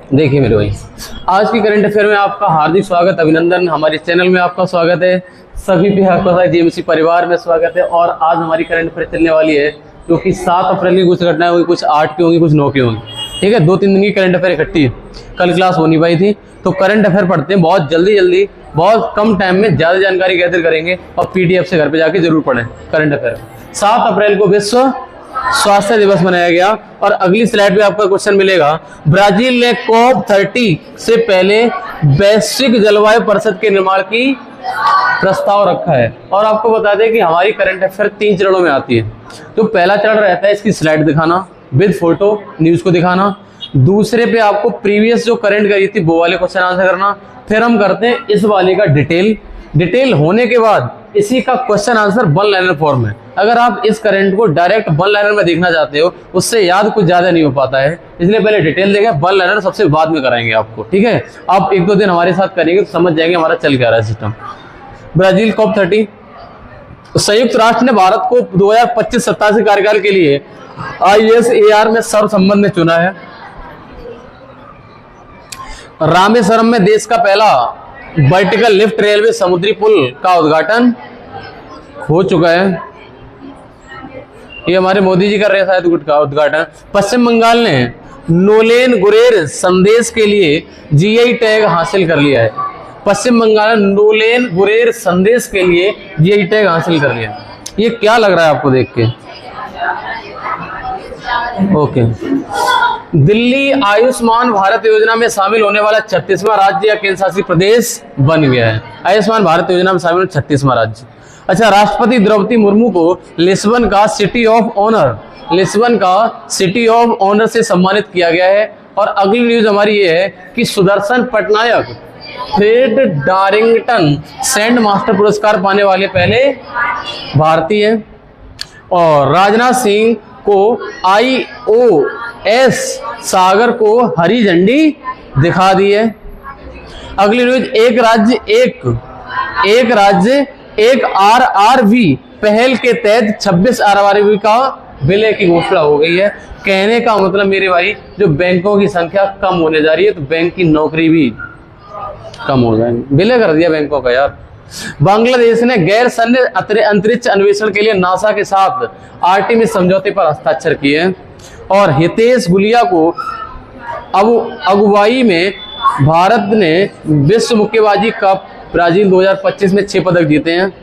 देखिए मेरे भाई, आज की करंट अफेयर में आपका हार्दिक स्वागत, अभिनंदन। हमारे चैनल में आपका स्वागत है। सभी पे आपका जीएमसी परिवार में स्वागत है। और आज हमारी करंट अफेयर चलने वाली है जो कि 7 अप्रैल की कुछ घटनाएं हुई, कुछ 8 की होंगी, कुछ 9 की होंगी। ठीक है, 2-3 दिन की करंट अफेयर इकट्ठी। कल क्लास हो नहीं पाई थी, तो करंट अफेयर पढ़ते हैं बहुत जल्दी बहुत कम टाइम में ज़्यादा जानकारी गैदर करेंगे और पीडीएफ से घर पे जाके जरूर पढ़ें करंट अफेयर। 7 अप्रैल को विश्व स्वास्थ्य दिवस मनाया गया। और अगली स्लाइड पे आपका क्वेश्चन मिलेगा, ब्राजील ने COP30 से पहले वैश्विक जलवायु परिषद के निर्माण की प्रस्ताव रखा है। और आपको बता दें कि हमारी करंट अफेयर 3 चरणों में आती है। तो पहला चरण रहता है इसकी स्लाइड दिखाना विद फोटो, न्यूज को दिखाना। दूसरे पे आपको प्रीवियस जो करंट करी थी वो वाले क्वेश्चन आंसर करना। फिर हम करते हैं इस वाले का डिटेल होने के बाद इसी का क्वेश्चन आंसर 1 लाइनर फॉर्म में। अगर आप इस करंट को डायरेक्ट 1 लाइनर में देखना चाहते हो, उससे याद कुछ ज्यादा नहीं हो पाता है, इसलिए पहले डिटेल देंगे, 1 लाइनर सबसे बाद में कराएंगे आपको। ठीक है, आप 1-2 दिन हमारे साथ करेंगे तो समझ जाएंगे हमारा चल क्या रहा है सिस्टम। ब्राजील COP30, संयुक्त राष्ट्र ने भारत को 2025-27 कार्यकाल के लिए ISAR में सर्वसम्मत में चुना है। रामेश्वरम में देश का पहला वर्टिकल लिफ्ट रेलवे समुद्री पुल का उद्घाटन हो चुका है। ये हमारे मोदी जी कर रहे हैं शायद का उद्घाटन। पश्चिम बंगाल ने नोलेन गुरेर संदेश के लिए जीआई टैग हासिल कर लिया है। पश्चिम बंगाल ने नोलेन गुरेर संदेश के लिए जीआई टैग हासिल कर लिया। ये क्या लग रहा है आपको देख के? ओके, दिल्ली आयुष्मान भारत योजना में शामिल होने वाला 36वां राज्य या केंद्र शासित प्रदेश बन गया है। आयुष्मान भारत योजना में शामिल 36वां राज्य। अच्छा, राष्ट्रपति द्रौपदी मुर्मू को लिस्बन का सिटी ऑफ ऑनर से सम्मानित किया गया है। और अगली न्यूज हमारी ये है कि Sudarshan Patnaik Fred Darrington sand master पुरस्कार पाने वाले पहले भारतीय। और राजनाथ सिंह को IOS सागर को हरी झंडी दिखा दी है। अगली न्यूज, एक राज्य एक RRV पहल के तहत 26 RRV का विलय की घोषणा हो गई है। कहने का मतलब मेरे भाई, जो बैंकों की संख्या कम होने जा रही है तो बैंक की नौकरी भी कम हो जाएगी। विलय कर दिया बैंकों का यार। बांग्लादेश ने गैर सैन्य अंतरिक्ष अन्वेषण के लिए नासा के साथ आर्टेमिस समझौते पर हस्ताक्षर किए हैं। और हितेश गुलिया को अगुवाई में भारत ने विश्व मुक्केबाजी कप ब्राजील 2025 में 6 पदक जीते हैं।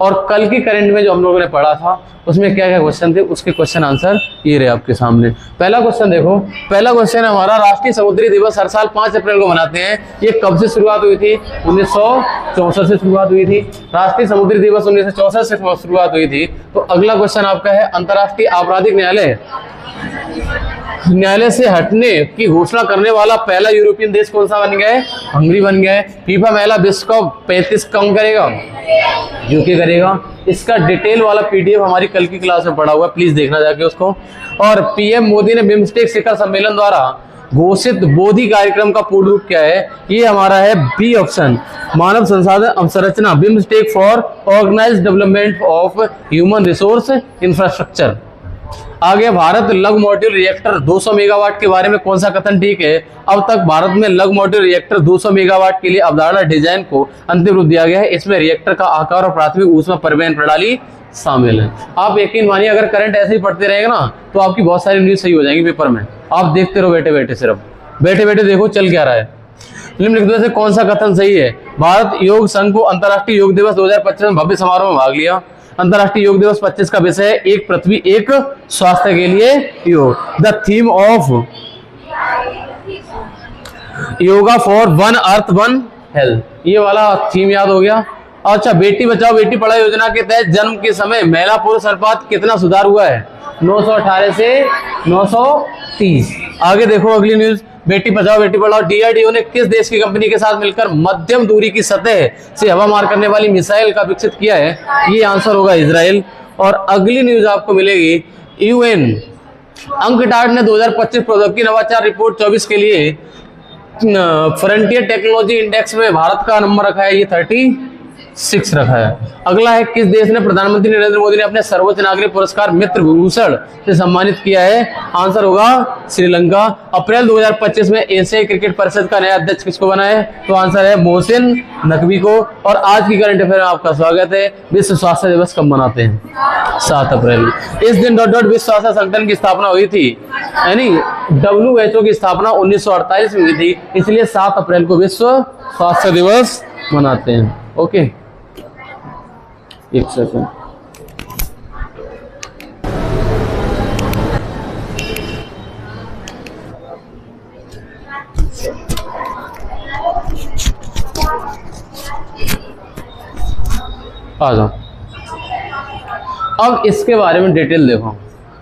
और कल की करंट में जो हम लोगों ने पढ़ा था उसमें क्या क्या क्वेश्चन थे, उसके क्वेश्चन आंसर ये रहे आपके सामने। पहला क्वेश्चन देखो, पहला क्वेश्चन हमारा, राष्ट्रीय समुद्री दिवस हर साल 5 अप्रैल को मनाते हैं। ये कब से शुरुआत हुई थी? 1964 से शुरुआत हुई थी। राष्ट्रीय समुद्री दिवस 1964 से शुरुआत हुई थी। तो अगला क्वेश्चन आपका है, अंतर्राष्ट्रीय आपराधिक न्यायालय से हटने की घोषणा करने वाला पहला यूरोपियन देश कौन सा बन गया है? हंगरी बन गया है। फीफा महिला विश्व कप 35 कौन करेगा? यूके करेगा। इसका डिटेल वाला पीडीएफ हमारी कल की क्लास में पढ़ा हुआ है, प्लीज देखना जाके उसको। और पीएम मोदी ने बिम्स्टेक शिखर सम्मेलन द्वारा घोषित बोधि कार्यक्रम का पूर्ण रूप क्या है? ये हमारा है बी ऑप्शन, मानव संसाधन अवसंरचना, BIMSTEC for organised development of human resource infrastructure. आगे, भारत लघु मॉड्यूल रिएक्टर 200 मेगावाट के बारे में कौन सा कथन ठीक है? अब तक भारत में लघु मॉड्यूल रिएक्टर 200 मेगावाट के लिए अवधारणा डिजाइन को अंतिम रूप दिया गया है। इसमें रिएक्टर का आकार और प्राथमिक ऊष्मा परिवहन प्रणाली शामिल है। आप यकीन मानिए, अगर करंट ऐसे ही पढ़ते रहेगा ना तो आपकी बहुत सारी न्यूज सही हो जाएंगी पेपर में। आप देखते रहो बैठे बैठे देखो चल क्या रहा है। निम्नलिखित में से कौन सा कथन सही है? भारत योग संघ को अंतर्राष्ट्रीय योग दिवस 2025 में भव्य समारोह में भाग लिया। अंतर्राष्ट्रीय योग दिवस 25 का विषय है एक पृथ्वी एक स्वास्थ्य के लिए योग। The theme of yoga for one earth one health, ये वाला थीम याद हो गया। अच्छा, बेटी बचाओ बेटी पढ़ाओ योजना के तहत जन्म के समय महिला पुरुष अनुपात कितना सुधार हुआ है? 918 से 930। आगे देखो अगली न्यूज, बेटी बचाओ बेटी पढ़ाओ। डीआरडीओ ने किस देश की कंपनी के साथ मिलकर मध्यम दूरी की सतह से हवा मार करने वाली मिसाइल का विकसित किया है? ये आंसर होगा इजराइल। और अगली न्यूज आपको मिलेगी, यूएन अंकटाड ने 2025 प्रौद्योगिकी नवाचार रिपोर्ट 24 के लिए फ्रंटियर टेक्नोलॉजी इंडेक्स में भारत का नंबर रखा है ये 30 6 रखा है। अगला है, किस देश ने प्रधानमंत्री नरेंद्र मोदी ने अपने सर्वोच्च नागरिक पुरस्कार मित्र विभूषण से सम्मानित किया है? आंसर होगा श्रीलंका। अप्रैल 2025 में एशियाई क्रिकेट परिषद का नया अध्यक्ष किसको बना है? तो आंसर है मोहसिन नकवी को। और आज की करंट अफेयर में आपका स्वागत है। विश्व स्वास्थ्य दिवस कब मनाते हैं? 7 अप्रैल। इस दिन ... विश्व स्वास्थ्य संगठन की स्थापना हुई थी, यानी WHO की स्थापना 1948 में हुई थी, इसलिए 7 अप्रैल को विश्व स्वास्थ्य दिवस मनाते हैं। ओके, एक सेकंड। आ जाओ, अब इसके बारे में डिटेल देखो।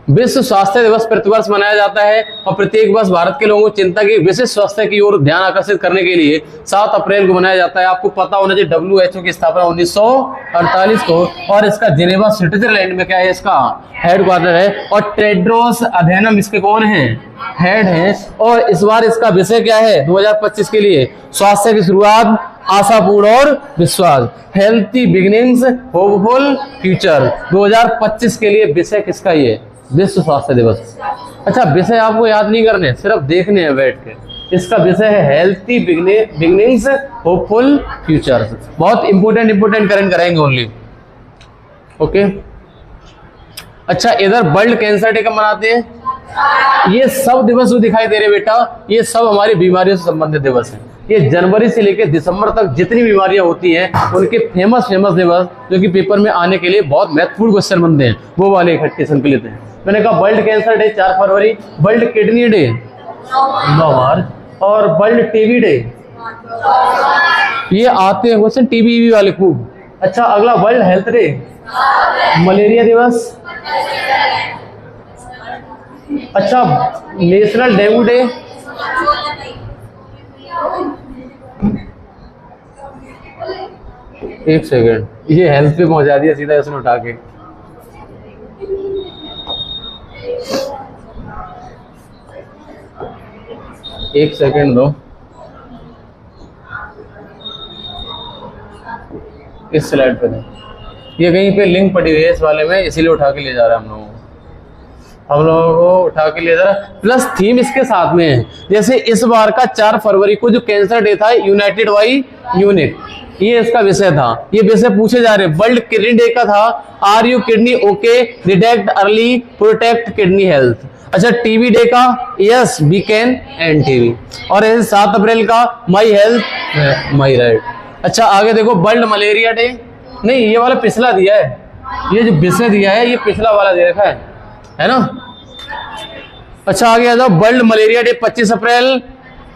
विश्व स्वास्थ्य दिवस प्रतिवर्ष मनाया जाता है और प्रत्येक वर्ष भारत के लोगों को चिंता की विशिष्ट स्वास्थ्य की ओर ध्यान आकर्षित करने के लिए 7 अप्रैल को मनाया जाता है। आपको पता होना चाहिए WHO की स्थापना 1948 को, और इसका जिनेवा स्विट्जरलैंड में क्या है, इसका हेडक्वार्टर है। और टेड्रोस अधेनम इसके कौन है? हेड है। और इस बार इसका विषय क्या है 2025 के लिए? स्वास्थ्य की शुरुआत, आशापूर्ण और विश्वास, हेल्थी बिगिनिंग्स होपफुल फ्यूचर। 2025 के लिए विषय किसका ये? विश्व स्वास्थ्य दिवस। अच्छा, विषय आपको याद नहीं करने, सिर्फ देखने हैं बैठ के। इसका विषय है हेल्थी बिगिनिंग्स होपफुल फ्यूचर। बहुत इंपोर्टेंट करंट कराएंगे ओनली। ओके, अच्छा, इधर वर्ल्ड कैंसर डे कब मनाते हैं? ये सब दिवस जो दिखाई दे रहे बेटा, ये सब हमारी बीमारियों से संबंधित दिवस हैं। ये जनवरी से लेकर दिसंबर तक जितनी बीमारियां होती हैं उनके फेमस दिवस जो कि पेपर में आने के लिए बहुत महत्वपूर्ण क्वेश्चन बनते हैं, वो वाले इकट्ठे संकलित हैं। मैंने कहा वर्ल्ड कैंसर डे 4 फरवरी, वर्ल्ड किडनी डे 9 मार्च, और वर्ल्ड टीबी डे, ये आते हैं क्वेश्चन टीबी वाले खूब। अच्छा, अगला वर्ल्ड हेल्थ डे, मलेरिया दिवस। अच्छा, नेशनल डेंगू डे, एक सेकेंड, ये हेल्थ पे पहुंचा दिया सीधा इसने उठा के। एक सेकेंड दो, इस स्लाइड पे दो, ये कहीं पे लिंक पड़ी हुई है इस वाले में, इसीलिए उठा के ले जा रहा है हम लोगों को उठा के ले जा रहा है। प्लस थीम इसके साथ में है, जैसे इस बार का 4 फरवरी को जो कैंसर डे था, यूनाइटेड बाई यूनिट, ये इसका विषय था। ये विषय पूछे जा रहे। वर्ल्ड किडनी डे का था, are you kidney okay, detect early, protect kidney health. अच्छा, टीबी डे का, yes we can end TB. और ऐसे 7 अप्रैल का माई हेल्थ माई राइट। अच्छा, आगे देखो वर्ल्ड मलेरिया डे, नहीं ये वाला पिछला दिया है, ये जो विषय दिया है ये पिछला वाला दे रखा है ना। अच्छा, आगे आ जाओ, world malaria day 25 April,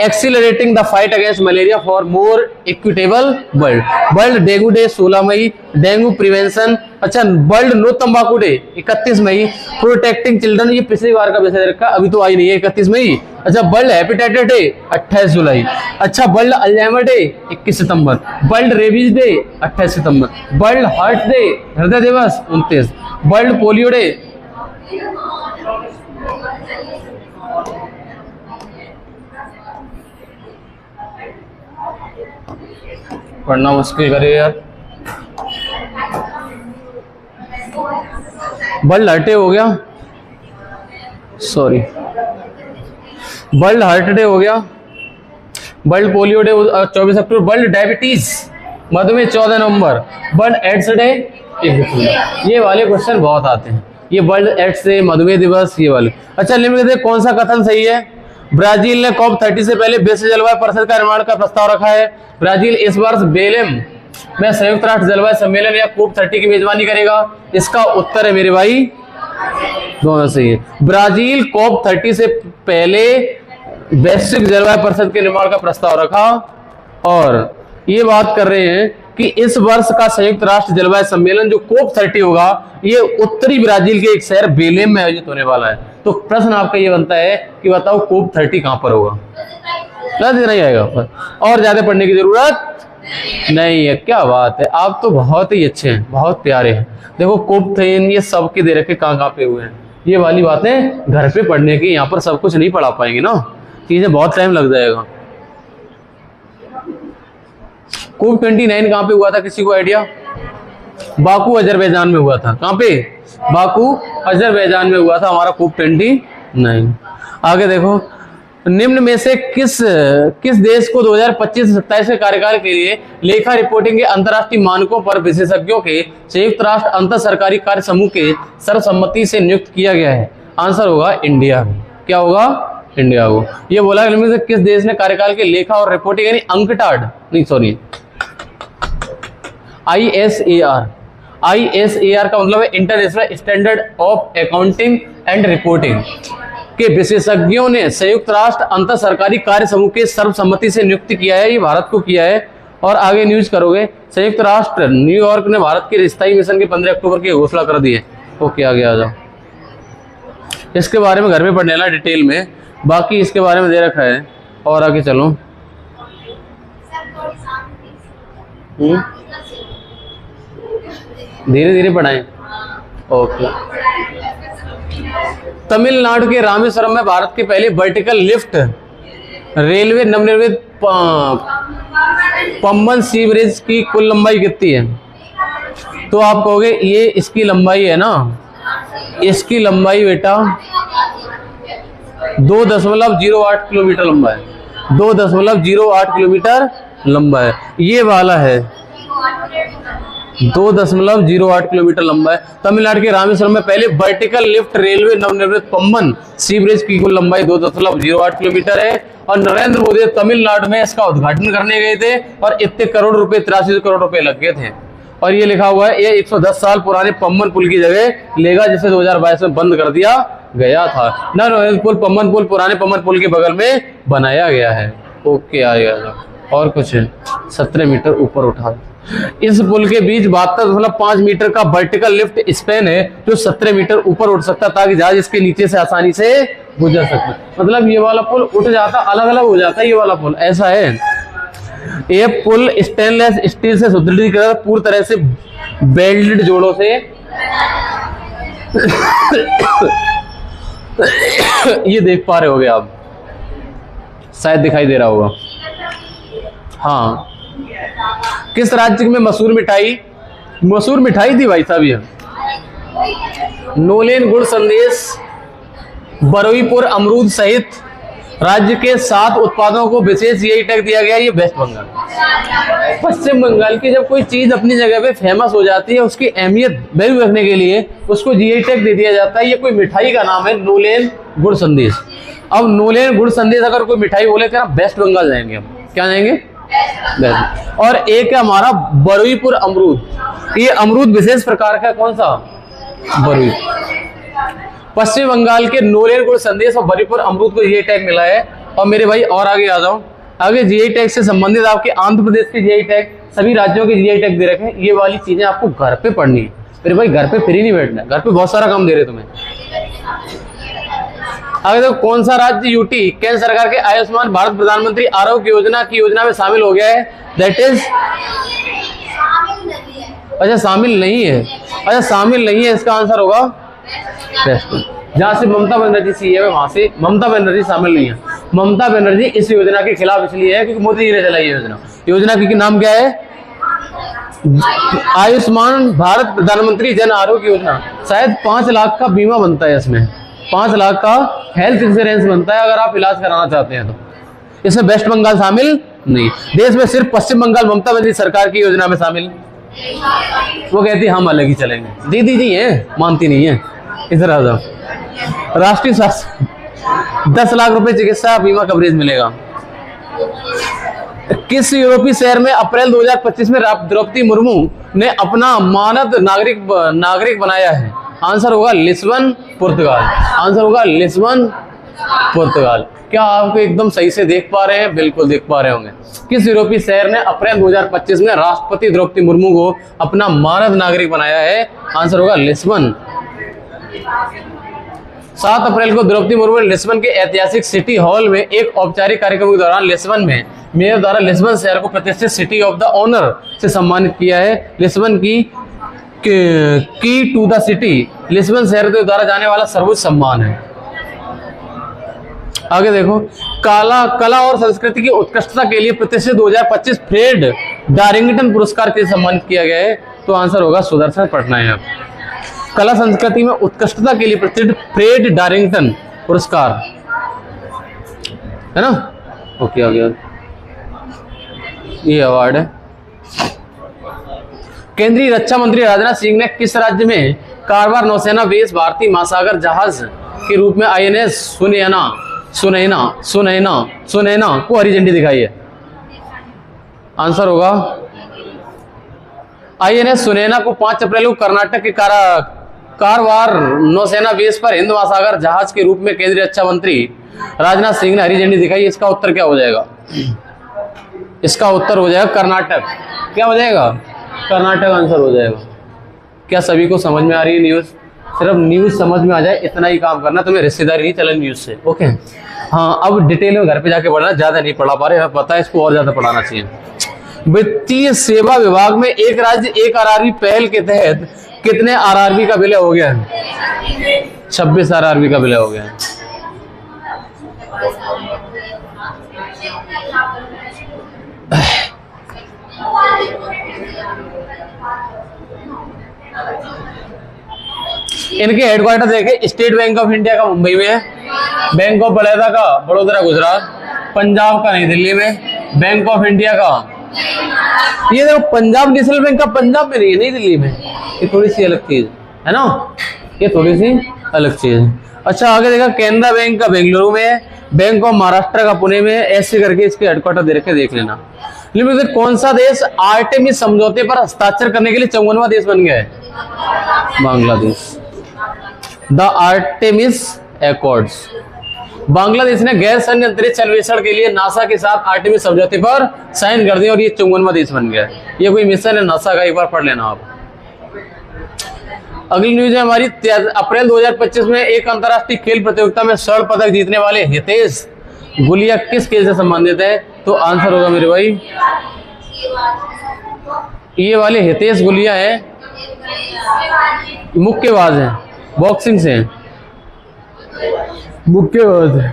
accelerating the fight against malaria for more equitable world. World dengue day 16 May, dengue prevention. अच्छा, वर्ल्ड नो तंबाकू डे 31 मई, प्रोटेक्टिंग चिल्ड्रन, ये पिछली बार का विषय रखा, अभी तो आई नहीं है, 31 मई। अच्छा, वर्ल्ड हेपेटाइटिस डे 28 जुलाई। अच्छा, वर्ल्ड अल्जाइमर डे 21 सितंबर, वर्ल्ड रेबीज डे 28 सितंबर, वर्ल्ड हार्ट डे, हृदय दिवस 29, वर्ल्ड पोलियो डे, पढ़ना मुश्किल करे यार, वर्ल्ड हार्ट डे हो गया, सॉरी वर्ल्ड हार्ट डे हो गया, वर्ल्ड पोलियो डे 24 अक्टूबर, वर्ल्ड डायबिटीज मधुमेह 14 नवंबर, वर्ल्ड एड्स डे 1 दिसंबर। ये वाले क्वेश्चन बहुत आते हैं, ये वर्ल्ड एड्स डे, मधुमेह दिवस, ये वाले। अच्छा, निम्न में कौन सा कथन सही है? ब्राजील ने COP30 से पहले विश्व जलवायु परिषद का निर्माण का प्रस्ताव रखा है। ब्राजील इस वर्ष बेलेम में संयुक्त राष्ट्र जलवायु सम्मेलन या COP30 की मेजबानी करेगा। इसका उत्तर है मेरे भाई दोनों सही है। ब्राजील COP30 से पहले वैश्विक जलवायु परिषद के निर्माण का प्रस्ताव रखा, और ये बात कर रहे हैं कि इस वर्ष का संयुक्त राष्ट्र जलवायु सम्मेलन जो COP30 होगा, ये उत्तरी ब्राजील के एक शहर बेलेम में आयोजित होने वाला है। तो प्रश्न आपका ये बनता है कि बताओ COP30 कहां पर होगा? नहीं आएगा पर, और ज्यादा पढ़ने की जरूरत नहीं है। क्या बात है, आप तो बहुत ही अच्छे हैं, बहुत प्यारे हैं। देखो COP30 ये सबके दे रखे, कहाँ पे हुए हैं, ये वाली बातें घर पे पढ़ने की, यहाँ पर सब कुछ नहीं पढ़ा पाएंगे ना, चीजें बहुत टाइम लग जाएगा। कूप 29 कहाँ पे हुआ था, किसी को आइडिया? बाकू अजरबैजान में हुआ था। कहाँ पे? बाकू अजरबैजान में हुआ था हमारा कूप 29। आगे देखो, निम्न में से किस देश को 2025 से 27 के कार्यकाल के लिए लेखा रिपोर्टिंग के अंतर्राष्ट्रीय मानकों पर विशेषज्ञों के संयुक्त राष्ट्र अंतर सरकारी कार्य समूह के सर्वसम्मति से नियुक्त किया गया है? आंसर होगा इंडिया। क्या होगा? इंडिया को। ये बोला इनमें से किस देश ने कार्यकाल के लेखा और रिपोर्टिंग यानी अंकटाड नहीं सॉरी ISAR का मतलब है international standard of accounting and reporting के विशेषज्ञों ने संयुक्त राष्ट्र अंतर सरकारी कार्य समूह के सर्वसम्मति से नियुक्त किया है। ये भारत को किया है। और आगे न्यूज करोगे, संयुक्त राष्ट्र न्यूयॉर्क ने भारत के स्थायी मिशन की 15 अक्टूबर की घोषणा कर दी है। ओके, आगे आ जाओ। इसके बारे में घर में पढ़ने वाला डिटेल में, बाकी इसके बारे में दे रखा है। और आगे चलो, धीरे धीरे पढ़ाएं। ओके, तमिलनाडु के रामेश्वरम में भारत के पहले वर्टिकल लिफ्ट रेलवे नवनिर्मित पम्बन सी ब्रिज की कुल लंबाई कितनी है? तो आप कहोगे ये इसकी लंबाई है ना, इसकी लंबाई बेटा 2.08 किलोमीटर लंबा है। 2.08 किलोमीटर लंबा है। ये वाला है 2.08 किलोमीटर लंबा है। तमिलनाडु के रामेश्वरम में पहले वर्टिकल लिफ्ट रेलवे नवनिर्मित पम्बन सी ब्रिज की कुल लंबाई 2.08 किलोमीटर है। और नरेंद्र मोदी तमिलनाडु में इसका उद्घाटन करने गए थे और इतने करोड़ रुपए 83 करोड़ रुपए लग गए थे। और ये लिखा हुआ है ये 110 साल पुराने पम्बन पुल की जगह लेगा, जिसे 2022 में बंद कर दिया गया था। नवनिर्मित पुल पम्बन पुल पुराने पम्बन पुल के बगल में बनाया गया है। ओके, आ गया। और कुछ है, 17 मीटर ऊपर उठा। इस पुल के बीच 72.5 मीटर का वर्टिकल लिफ्ट स्पैन है, जो 17 मीटर ऊपर उठ सकता ताकि जहाज इसके नीचे से आसानी से गुजर सके। मतलब ये वाला पुल उठ जाता, अलग अलग हो जाता है। ये वाला पुल ऐसा है। ये पुल स्टेनलेस स्टील से सुदृढ़ीकृत पूरी तरह से वेल्डेड जोड़ों से ये देख पा रहे होगे आप, शायद दिखाई दे रहा होगा। हाँ, किस राज्य में मशहूर मिठाई थी भाई साहब? ये नोलेन गुड़ संदेश बरुईपुर अमरूद सहित राज्य के 7 उत्पादों को विशेष जीआई टैग दिया गया। ये वेस्ट बंगाल, पश्चिम बंगाल की जब कोई चीज अपनी जगह पे फेमस हो जाती है, उसकी अहमियत वैल्यू रखने के लिए उसको जीआई टैग दे दिया जाता है। ये कोई मिठाई का नाम है, नोलेन गुड़ संदेश। अब नोलेन गुड़ संदेश अगर कोई मिठाई बोले तो वेस्ट बंगाल जाएंगे हम। क्या जाएंगे? और एक है हमारा बरुईपुर अमरूद। ये अमरूद विशेष प्रकार का, कौन सा? बरुई। पश्चिम बंगाल के नोलेन गुड़ संदेश और बरुईपुर अमरूद को जीआई टैग मिला है। और मेरे भाई और आगे आ जाओ। आगे जीआई टैग से संबंधित आपके आंध्र प्रदेश के जीआई टैग, सभी राज्यों के जीआई टैग दे रखे हैं। ये वाली चीजें आपको घर पे पढ़नी है मेरे भाई, घर पे फ्री नहीं बैठना है, घर पे बहुत सारा काम दे रहे तुम्हें। आगे देखो, कौन सा राज्य यूटी केंद्र सरकार के आयुष्मान भारत प्रधानमंत्री आरोग्य योजना की योजना में शामिल हो गया है? दैट इज, अच्छा शामिल नहीं है, अच्छा शामिल नहीं है, इसका आंसर होगा जहां से ममता बनर्जी सीएम है वहां से ममता बनर्जी शामिल नहीं है। ममता बनर्जी इस योजना के खिलाफ इसलिए है क्योंकि मोदी जी ने चलाई योजना की नाम क्या है? आयुष्मान भारत प्रधानमंत्री जन आरोग्य योजना। शायद 5 लाख का बीमा बनता है इसमें, 5 लाख का हेल्थ इंश्योरेंस बनता है अगर आप इलाज कराना चाहते हैं तो। इसमें वेस्ट बंगाल शामिल नहीं। देश में सिर्फ पश्चिम बंगाल ममता बनर्जी सरकार की योजना में शामिल। वो कहती हम अलग ही चलेंगे। दीदी जी है, मानती नहीं है। इधर आ जाओ। राष्ट्रीय स्वास्थ्य 10 लाख रुपए चिकित्सा बीमा कवरेज मिलेगा। किस यूरोपीय शहर में अप्रैल 2025 में द्रौपदी मुर्मू ने अपना मानद नागरिक बनाया है? आंसर होगा लिस्बन, पुर्तगाल। आंसर होगा लिस्बन, पुर्तगाल। क्या आपको एकदम सही से देख पा रहे हैं? बिल्कुल देख पा रहे होंगे। किस यूरोपीय शहर ने अप्रैल 2025 में राष्ट्रपति द्रौपदी मुर्मू को अपना मानद नागरिक बनाया है? आंसर होगा लिस्बन। 7 अप्रैल को द्रौपदी मुर्मू ने लिस्बन के ऐतिहासिक सिटी हॉल में एक औपचारिक कार्यक्रम के दौरान लिस्बन में मेयर द्वारा लिस्बन शहर को प्रतिष्ठित सिटी ऑफ द ऑनर से सम्मानित किया है। लिस्बन की टू द सिटी लिस्बन शहर के द्वारा जाने वाला सर्वोच्च सम्मान है। आगे देखो, कला और संस्कृति की उत्कृष्टता के लिए प्रतिष्ठित 2025 फ्रेड डारिंगटन पुरस्कार के लिए सम्मानित किया गया है? तो आंसर होगा सुदर्शन पटनायक। कला संस्कृति में उत्कृष्टता के लिए प्रसिद्ध फ्रेड डारिंगटन पुरस्कार, है ना? ओके, आ गया, ये अवार्ड है। केंद्रीय रक्षा मंत्री राजनाथ सिंह ने किस राज्य में कारवार नौसेना बेस भारतीय महासागर जहाज के रूप में INS सुनैना को हरी झंडी दिखाई है? आंसर होगा INS सुनैना को 5 अप्रैल को कर्नाटक के कारवार नौसेना बेस पर हिंद महासागर जहाज के रूप में केंद्रीय रक्षा मंत्री राजनाथ सिंह ने हरी झंडी दिखाई। इसका उत्तर क्या हो जाएगा? इसका उत्तर हो जाएगा कर्नाटक। क्या हो जाएगा? कर्नाटक आंसर हो जाएगा। क्या सभी को समझ में आ रही है न्यूज़? सिर्फ न्यूज़ समझ में आ जाए इतना ही काम करना, तुम्हें रिश्तेदारी नहीं चले न्यूज़ से। ओके, हाँ, अब डिटेल में घर पे जाके पढ़ना, ज़्यादा नहीं पढ़ा पा रहे, हमें पता है, इसको और ज़्यादा पढ़ाना चाहिए। वित्तीय सेवा विभाग में एक राज्य एक RRB पहल के तहत कितने RRB का विलय हो गया है? 26 RRB का विलय हो गया है। इनके हेडक्वार्टर देखे, स्टेट बैंक ऑफ इंडिया का मुंबई में है, बैंक ऑफ बड़ौदा का बड़ोदरा गुजरात, पंजाब का नई दिल्ली में, बैंक ऑफ इंडिया का, ये देखो पंजाब नेशनल बैंक का पंजाब में नहीं है, नई दिल्ली में। ये थोड़ी सी अलग चीज है ना, ये थोड़ी सी अलग चीज है। अच्छा, आगे देखा, केनरा बैंक का बेंगलुरु में है, बैंक ऑफ महाराष्ट्र का पुणे में है, ऐसे करके इसके हेडक्वार्टर देख लेना। लेकिन कौन सा देश आर्टेमिस समझौते पर हस्ताक्षर करने के लिए 54वां देश बन गया है? Bangladesh. The Artemis accords. Bangladesh ने गैर सैन्य अंतरिक्ष अन्वेषण के लिए नासा के साथ आर्टेमिस समझौते पर साइन कर दिया और ये 54वां देश बन गया है। ये कोई मिशन है नासा का, एक बार पढ़ लेना आप। अगली न्यूज है हमारी, अप्रैल 2025 में एक अंतर्राष्ट्रीय खेल प्रतियोगिता में स्वर्ण पदक जीतने वाले हितेश गुलिया किस खेल से संबंधित है? तो आंसर होगा मेरे भाई, ये वाले हितेश गुलिया है, मुक्केबाज है, बॉक्सिंग से है, मुक्केबाज है।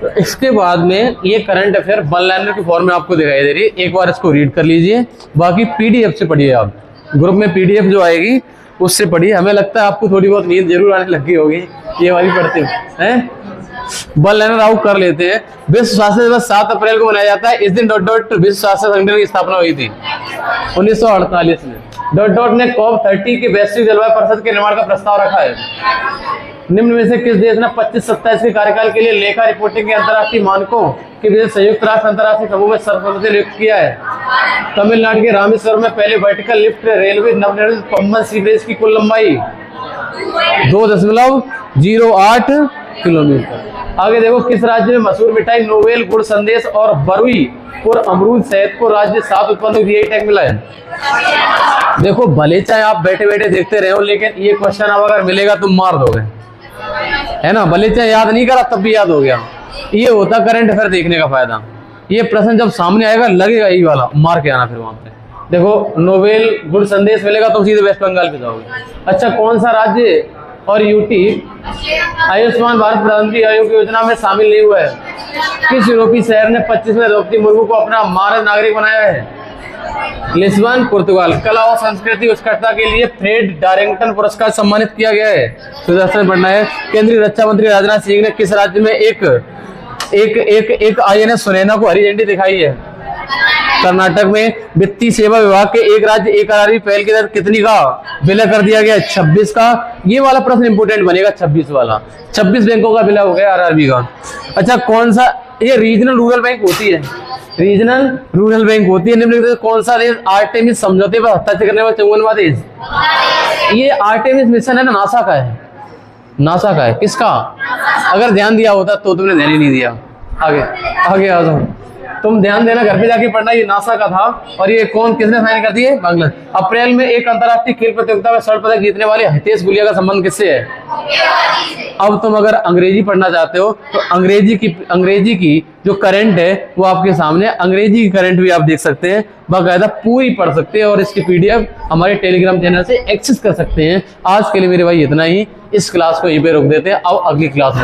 तो इसके बाद में ये करंट अफेयर वन लाइनर की फॉर्म में आपको दिखाई दे रही है, एक बार इसको रीड कर लीजिए, बाकी PDF से पढ़िए आप, ग्रुप में PDF जो आएगी उससे पढ़िए। हमें लगता है आपको थोड़ी बहुत नींद जरूर आने लगी होगी ये वाली पढ़ते हैं। वन लाइनर आउट कर लेते हैं। विश्व स्वास्थ्य दिवस 7 अप्रैल को मनाया जाता है। इस दिन ... विश्व स्वास्थ्य संगठन की स्थापना हुई थी 1948 में। ... ने COP30 के वैश्विक जलवायु परिषद के निर्माण का प्रस्ताव रखा है। निम्न में से किस देश ने 25-27 के कार्यकाल के लिए लेखा रिपोर्टिंग के अंतर्राष्ट्रीय मानकों के विषय संयुक्त राष्ट्र अंतर्राष्ट्रीय समूह में सर्वसम्मति नियुक्त किया है? तमिलनाडु के रामेश्वरम में पहले वर्टिकल लिफ्ट रेलवे नवनिर्मित पंबन सीवरेज की कुल लंबाई 2.08 किलोमीटर। आगे देखो, किस राज्य में मशहूर मिठाई नोवेल गुड़ संदेश और बरुई और अमरूद सहित को राज्य 7 उत्पादों को GI टैग मिला है? देखो, भले चाहे आप बैठे बैठे देखते रहे हो, लेकिन ये क्वेश्चन अब अगर मिलेगा तुम मार दोगे, है ना। भले चाहे याद नहीं करा तब भी याद हो गया। ये होता करंट अफेयर देखने का फायदा। ये प्रश्न जब सामने आएगा लगेगा यही वाला, मार के आना फिर वहां पे। देखो, नोवेल गुड संदेश मिलेगा तो सीधे वेस्ट बंगाल पे जाओगे। अच्छा, कौन सा राज्य और UT आयुष्मान भारत प्रधानमंत्री आयोग की योजना में शामिल नहीं हुआ है? किस यूरोपीय शहर ने 25 में द्रौपदी मुर्मू को अपना महाराष्ट्र नागरिक बनाया है? लिस्बन, पुर्तगाल। कला और संस्कृति उत्कृष्टता के लिए फ्रेड डारिंगटन पुरस्कार सम्मानित किया गया है। सुदर्शन पटनायक। केंद्रीय रक्षा मंत्री राजनाथ सिंह ने किस राज्य में एक INS सुनैना को हरी झंडी दिखाई है? कर्नाटक में। वित्तीय सेवा विभाग के एक राज्य एक RRB पहल के तहत कितनी का विलय कर दिया गया? 26 का। ये वाला प्रश्न इंपोर्टेंट बनेगा, 26 वाला। 26 बैंकों का विलय हो गया RRB का। अच्छा, कौन सा, ये रीजनल रूरल बैंक होती है, रीजनल रूरल बैंक होती है। निम्नलिखित कौन सा देश आर्टेमिस समझौते पर हस्ताक्षर करने वाला 54वां देश? ये आर्टेमिस मिशन है ना, नासा का है, नासा का है। किसका? अगर ध्यान दिया होता तो तुमने ध्यान ही नहीं दिया। आगे आ जाओ, तुम ध्यान देना, घर पे जाके पढ़ना। ये नासा का था और ये कौन, किसने साइन कर दिए? बांग्लादेश। अप्रैल में एक अंतर्राष्ट्रीय खेल प्रतियोगिता में स्वर्ण पदक जीतने वाले हितेश गुलिया का संबंध किससे है? अब तुम अगर अंग्रेजी पढ़ना चाहते हो तो अंग्रेजी की जो करंट है वो आपके सामने, अंग्रेजी की करंट भी आप देख सकते हैं, बाकायदा पूरी पढ़ सकते हैं और इसकी PDF हमारे टेलीग्राम चैनल से एक्सेस कर सकते हैं। आज के लिए मेरे भाई इतना ही, इस क्लास को यहीं पे रोक देते हैं। अब अगली क्लास में